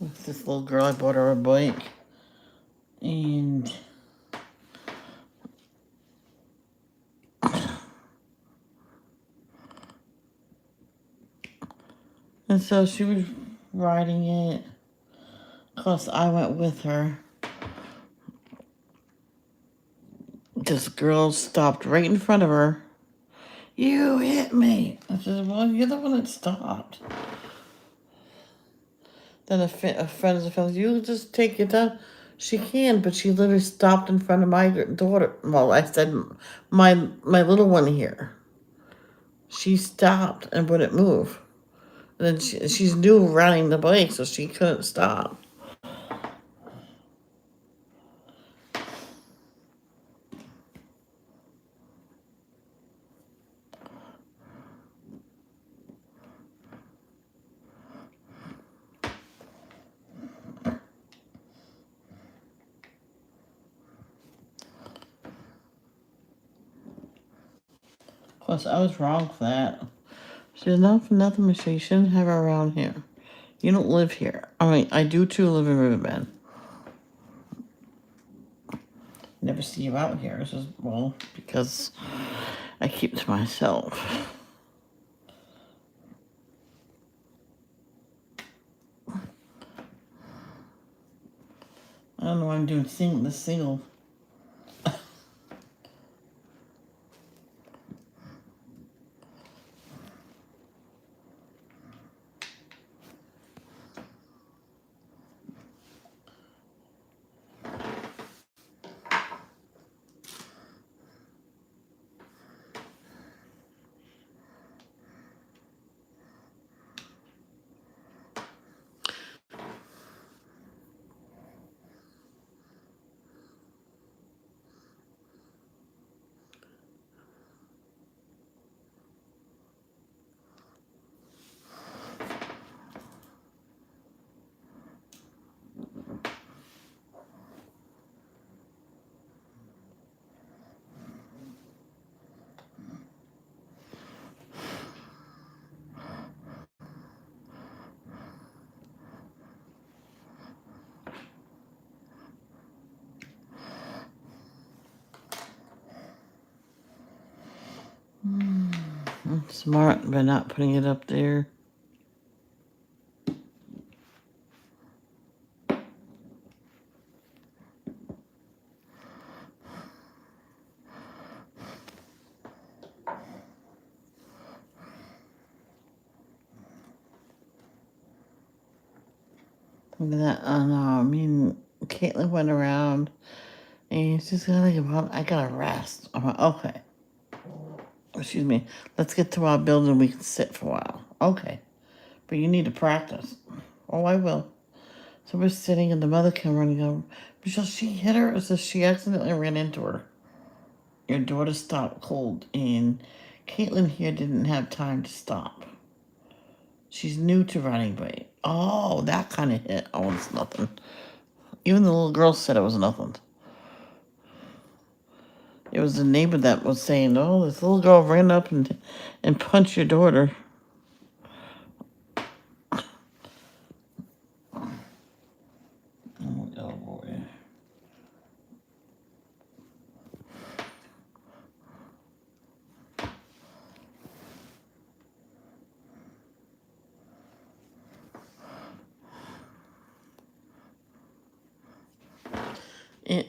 With this little girl, I bought her a bike. And so she was riding it. Of course, I went with her. This girl stopped right in front of her. You hit me. I said, well, you're the one that stopped. Then a friend of the family, you just take your time. She can, but she literally stopped in front of my daughter. Well, I said, my little one here. She stopped and wouldn't move. And then she's new riding the bike, so she couldn't stop. Plus, I was wrong for that. She's not for nothing, but she shouldn't have her around here. You don't live here. I mean, I do too live in Riverbend. Never see you out here. It's just, well, because I keep to myself. I don't know why I'm doing this single. Smart by not putting it up there. Look at that. Oh no, me and Caitlin went around and she's like, Mom, I gotta rest. I'm like, okay. Excuse me. Let's get to our building. We can sit for a while. Okay. But you need to practice. Oh, I will. So we're sitting and the mother came running over. Michelle, she hit her or so she accidentally ran into her. Your daughter stopped cold and Caitlin here didn't have time to stop. She's new to running, but oh, that kind of hit. Oh, it's nothing. Even the little girl said it was nothing. It was the neighbor that was saying, "Oh, this little girl ran up and punched your daughter." Oh boy. It,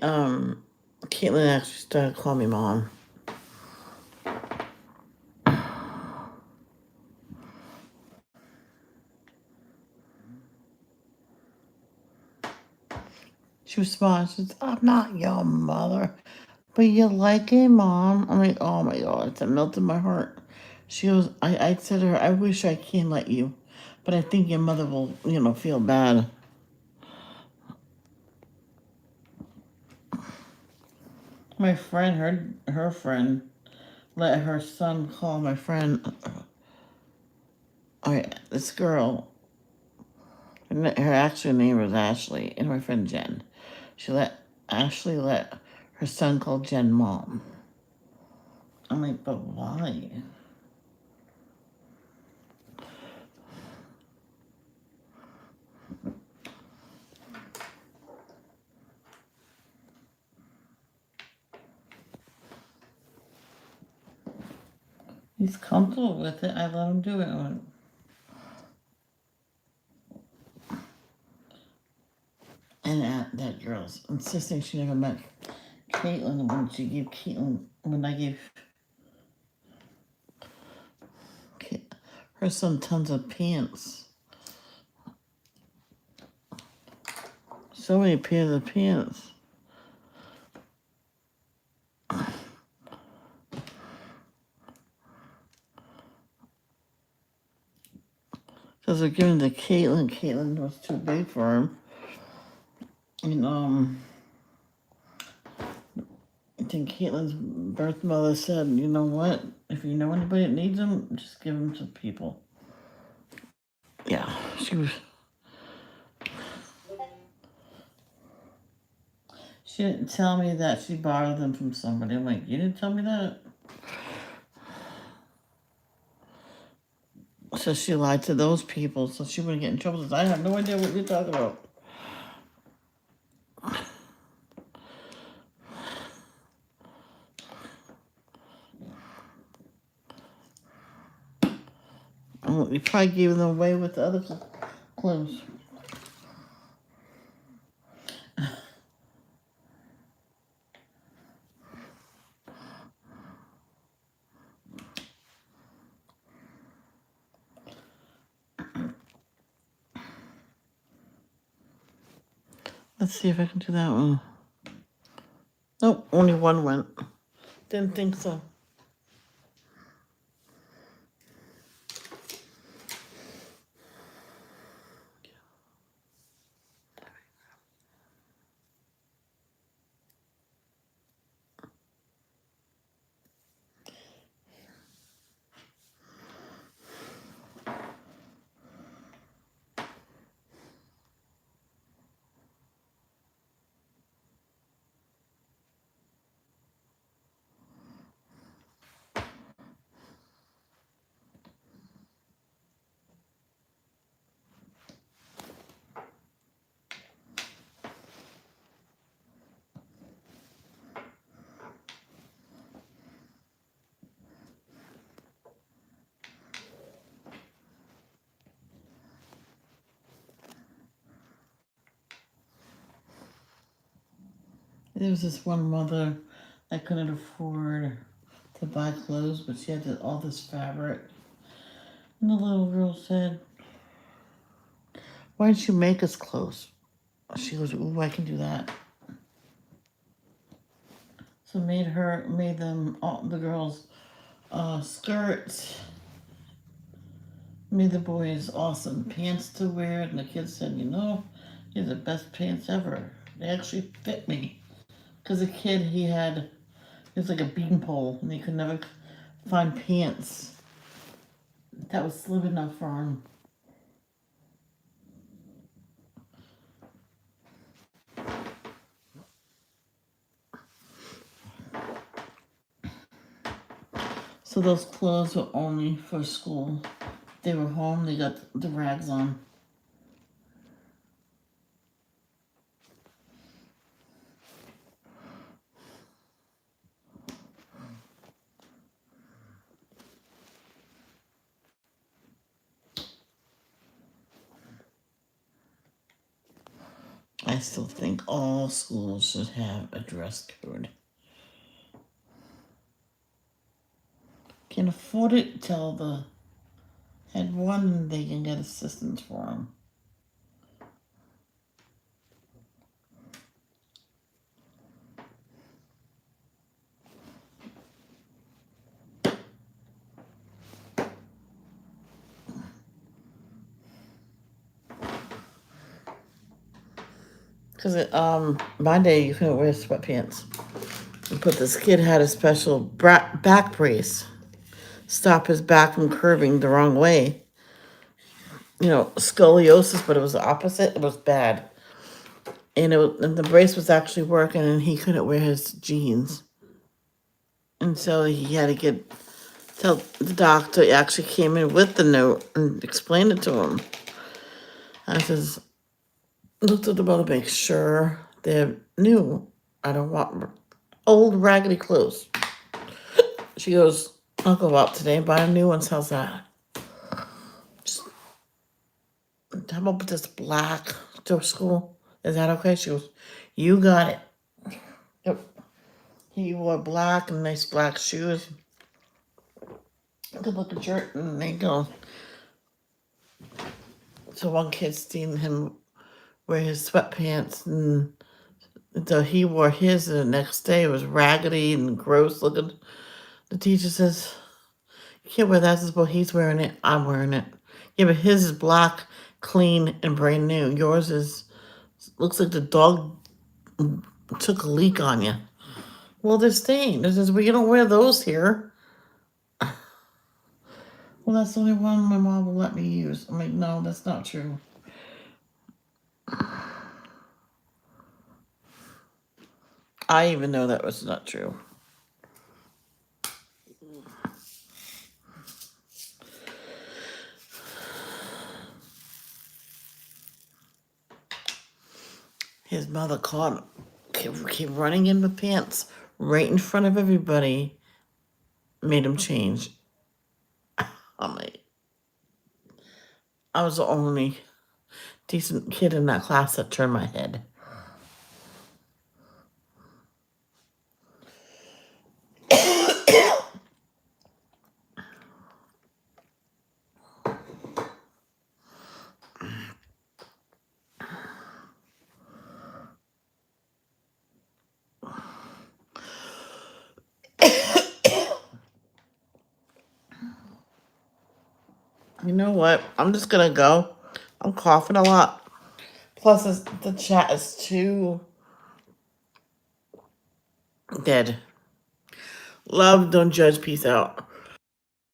Caitlin actually started calling me mom. She was smiling. She said, "I'm not your mother, but you like it, mom." I'm like, "Oh my god, it melted my heart." She goes, I said to her, "I wish I can let you, but I think your mother will, feel bad." My friend, her friend, let her son call my friend. This girl. Her actual name was Ashley, and my friend Jen. Ashley let her son call Jen mom. I'm like, but why? He's comfortable with it. I let him do it. And that girl's insisting she never met Caitlin when I gave her son tons of pants. So many pairs of pants. Because they're giving to Caitlin. Caitlin was too big for him. And, I think Caitlin's birth mother said, "You know what? If you know anybody that needs them, just give them to people." Yeah, she was. She didn't tell me that she borrowed them from somebody. I'm like, you didn't tell me that. So she lied to those people so she wouldn't get in trouble. Says, I have no idea what you're talking about. Oh, you probably gave them away with the other clothes. Let's see if I can do that one. Nope, only one went. Didn't think so. There was this one mother that couldn't afford to buy clothes, but she had all this fabric. And the little girl said, why didn't you make us clothes? She goes, ooh, I can do that. So made them, all the girls, skirts, made the boys awesome pants to wear, and the kids said, these are the best pants ever. They actually fit me. Because a kid, he was like a beanpole, and he could never find pants that was slim enough for him. So those clothes were only for school. They were home, they got the rags on. I still think all schools should have a dress code. Can't afford it, tell the head one they can get assistance for them. Because my day you couldn't wear sweatpants. But this kid had a special back brace, stop his back from curving the wrong way. Scoliosis, but it was the opposite. It was bad, and the brace was actually working, and he couldn't wear his jeans, and so he had to tell the doctor. Actually came in with the note and explained it to him. I says, looked at the bottle to make sure they're new. I don't want old raggedy clothes. She goes, I'll go out today and buy new ones. How's that? How about this black to school? Is that okay? She goes, you got it. Yep. He wore black and nice black shoes. Good looking shirt, and they go. So one kid seen him wear his sweatpants, and so he wore his, and the next day it was raggedy and gross looking. The teacher says, you can't wear that. Says, well, he's wearing it. I'm wearing it. Yeah, but his is black, clean, and brand new. Yours looks like the dog took a leak on you. Well, they're stained. It says, well, you don't wear those here. Well, that's the only one my mom will let me use. I'm like, no, that's not true. I even know that was not true. mother caught him. Keep running in with pants right in front of everybody. Made him change. I'm like, I was the only decent kid in that class that turned my head. You know what? I'm just gonna go. I'm coughing a lot. Plus, the chat is too dead. Love, don't judge. Peace out.